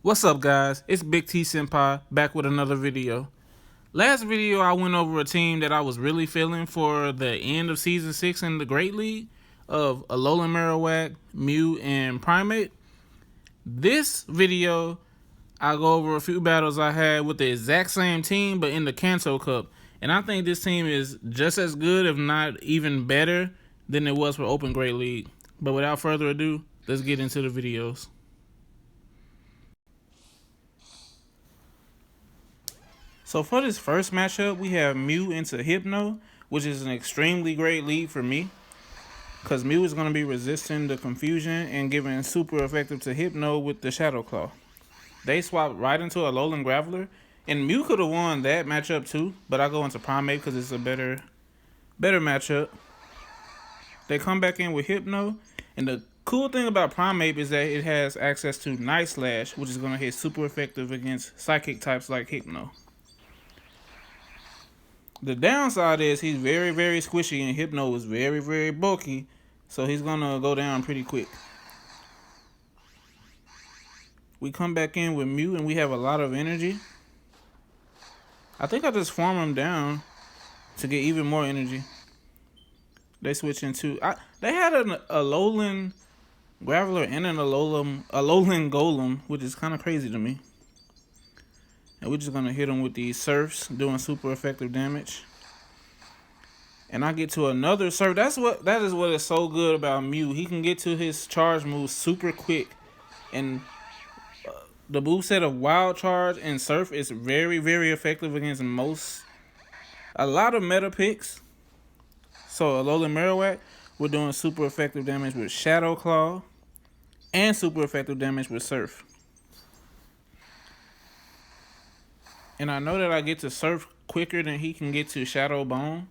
What's up, guys? It's Big T Senpai back with another video. Last video, I went over a team that I was really feeling for the end of Season 6 in the Great League of Alolan Marowak, Mew, and Primate. This video, I go over a few battles I had with the exact same team, but in the Kanto Cup. And I think this team is just as good, if not even better, than it was for Open Great League. But without further ado, let's get into the videos. So for this first matchup, we have Mew into Hypno, which is an extremely great lead for me, because Mew is going to be resisting the confusion and giving super effective to Hypno with the Shadow Claw. They swapped right into a Alolan Graveler, and Mew could have won that matchup too, but I go into Primate because it's a better matchup. They come back in with Hypno, and the cool thing about Primate is that it has access to Night Slash, which is going to hit super effective against Psychic types like Hypno. The downside is he's very, very squishy, and Hypno is very, very bulky, so he's gonna go down pretty quick. We come back in with Mew, and we have a lot of energy. I think I just farm him down to get even more energy. They switch into... they had a Alolan Graveler and an Alolan Golem, which is kind of crazy to me. And we're just going to hit him with these Surfs, doing super effective damage. And I get to another Surf. That is what is so good about Mew. He can get to his charge moves super quick. And the moveset of Wild Charge and Surf is very, very effective against a lot of meta picks. So Alolan Marowak, we're doing super effective damage with Shadow Claw and super effective damage with Surf. And I know that I get to Surf quicker than he can get to Shadow Bone.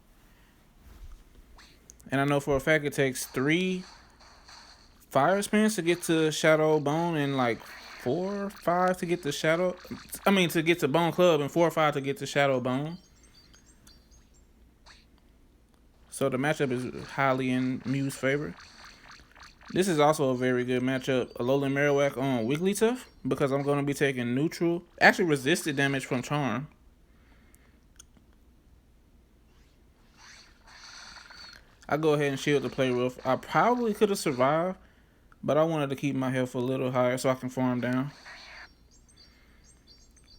And I know for a fact it takes 3 Fire Spins to get to Shadow Bone, and like 4 or 5 to get to to get to Bone Club, and 4 or 5 to get to Shadow Bone. So the matchup is highly in Mew's favor. This is also a very good matchup, Alolan Marowak on Wigglytuff, because I'm going to be taking neutral, actually resisted damage from Charm. I go ahead and shield the play rough. I probably could have survived, but I wanted to keep my health a little higher so I can farm down.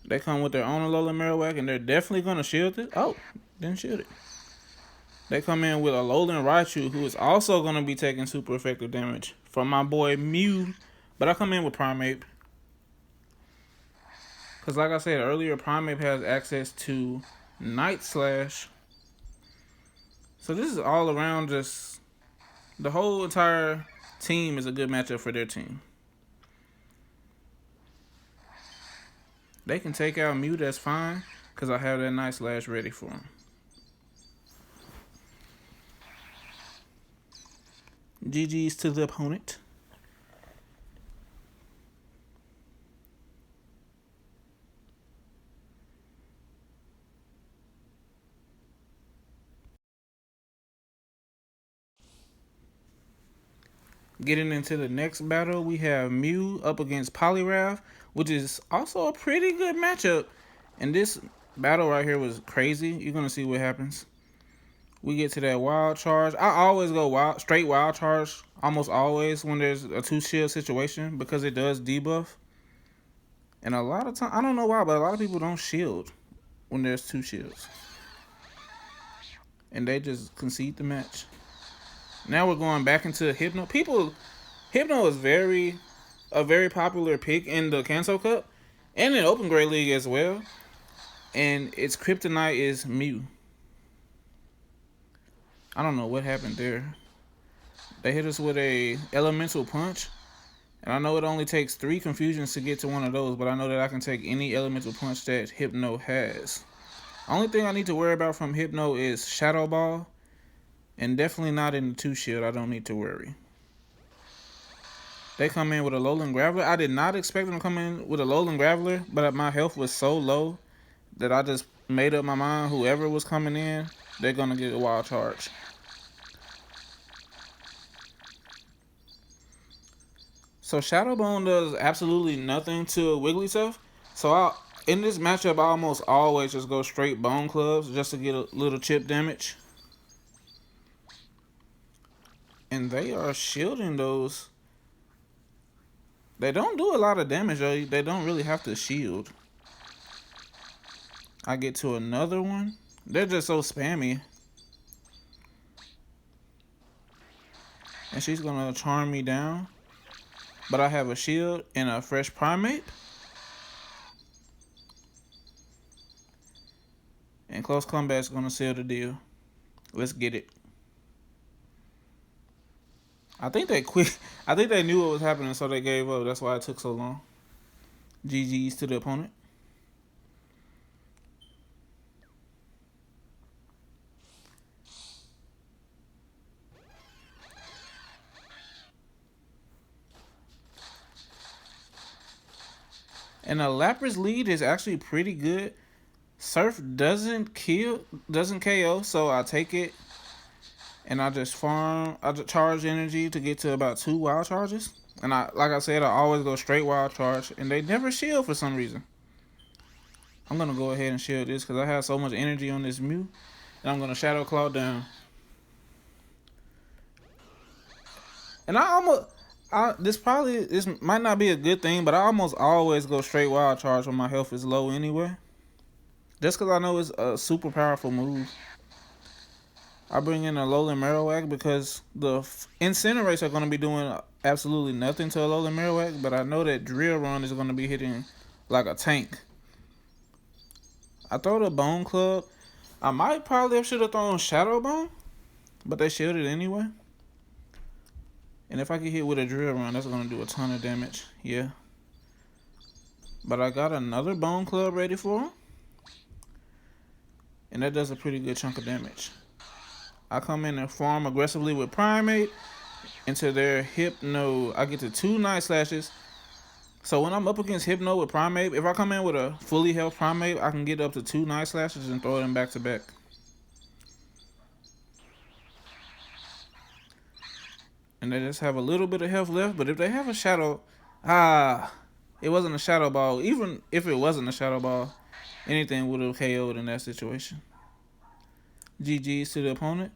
They come with their own Alolan Marowak, and they're definitely going to shield it. Oh, didn't shield it. They come in with Alolan Raichu, who is also going to be taking super effective damage from my boy Mew. But I come in with Primate. Because like I said earlier, Primate has access to Night Slash. So this is all around just... the whole entire team is a good matchup for their team. They can take out Mew, that's fine, because I have that Night Slash ready for him. GG's to the opponent. Getting into the next battle, we have Mew up against Poliwrath, which is also a pretty good matchup. And this battle right here was crazy. You're going to see what happens. We get to that Wild Charge. I always go straight Wild Charge, almost always when there's a 2-shield situation, because it does debuff. And a lot of times, I don't know why, but a lot of people don't shield when there's 2 shields. And they just concede the match. Now we're going back into Hypno. Hypno is a very popular pick in the Kanto Cup and in Open Great League as well. And its kryptonite is Mew. I don't know what happened there. They hit us with a elemental punch. And I know it only takes 3 confusions to get to one of those, but I know that I can take any elemental punch that Hypno has. Only thing I need to worry about from Hypno is Shadow Ball. And definitely not in the 2-shield. I don't need to worry. They come in with a Alolan Graveler. I did not expect them to come in with a Alolan Graveler, but my health was so low that I just made up my mind. Whoever was coming in, they're going to get a Wild Charge. So Shadow Bone does absolutely nothing to Wigglytuff. So in this matchup, I almost always just go straight Bone Clubs just to get a little chip damage. And they are shielding those. They don't do a lot of damage though. They don't really have to shield. I get to another one. They're just so spammy. And she's gonna charm me down. But I have a shield and a fresh primate. And close combat's gonna seal the deal. Let's get it. I think they quit. I think they knew what was happening, so they gave up. That's why it took so long. GG's to the opponent. And a Lapras lead is actually pretty good. Surf doesn't KO, so I take it. And I just farm, I just charge energy to get to about 2 wild charges. And like I said, I always go straight wild charge. And they never shield for some reason. I'm going to go ahead and shield this because I have so much energy on this Mew. And I'm going to Shadow Claw down. And this might not be a good thing, but I almost always go straight wild charge when my health is low anyway. Just because I know it's a super powerful move. I bring in a Alolan Marowak because the Incinerates are going to be doing absolutely nothing to Alolan Marowak, but I know that Drill Run is going to be hitting like a tank. I throw the Bone Club. I might probably should have thrown Shadow Bone, but they shielded anyway. And if I get hit with a Drill Run, that's going to do a ton of damage. Yeah. But I got another Bone Club ready for him. And that does a pretty good chunk of damage. I come in and farm aggressively with Primate into their Hypno. I get to 2 Night Slashes. So when I'm up against Hypno with Primate, if I come in with a fully health Primate, I can get up to 2 Night Slashes and throw them back to back. And they just have a little bit of health left. But if they have a Shadow... it wasn't a Shadow Ball. Even if it wasn't a Shadow Ball, anything would have KO'd in that situation. GG's to the opponent.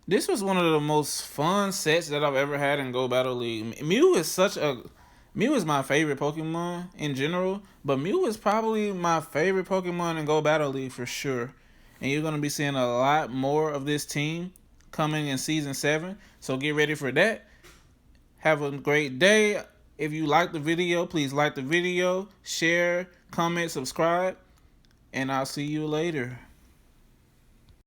This was one of the most fun sets that I've ever had in Go Battle League. Mew is my favorite Pokemon in general, but Mew is probably my favorite Pokemon in Go Battle League for sure. And you're going to be seeing a lot more of this team coming in Season 7, so get ready for that. Have a great day. If you like the video, please like the video, share, comment, subscribe, and I'll see you later.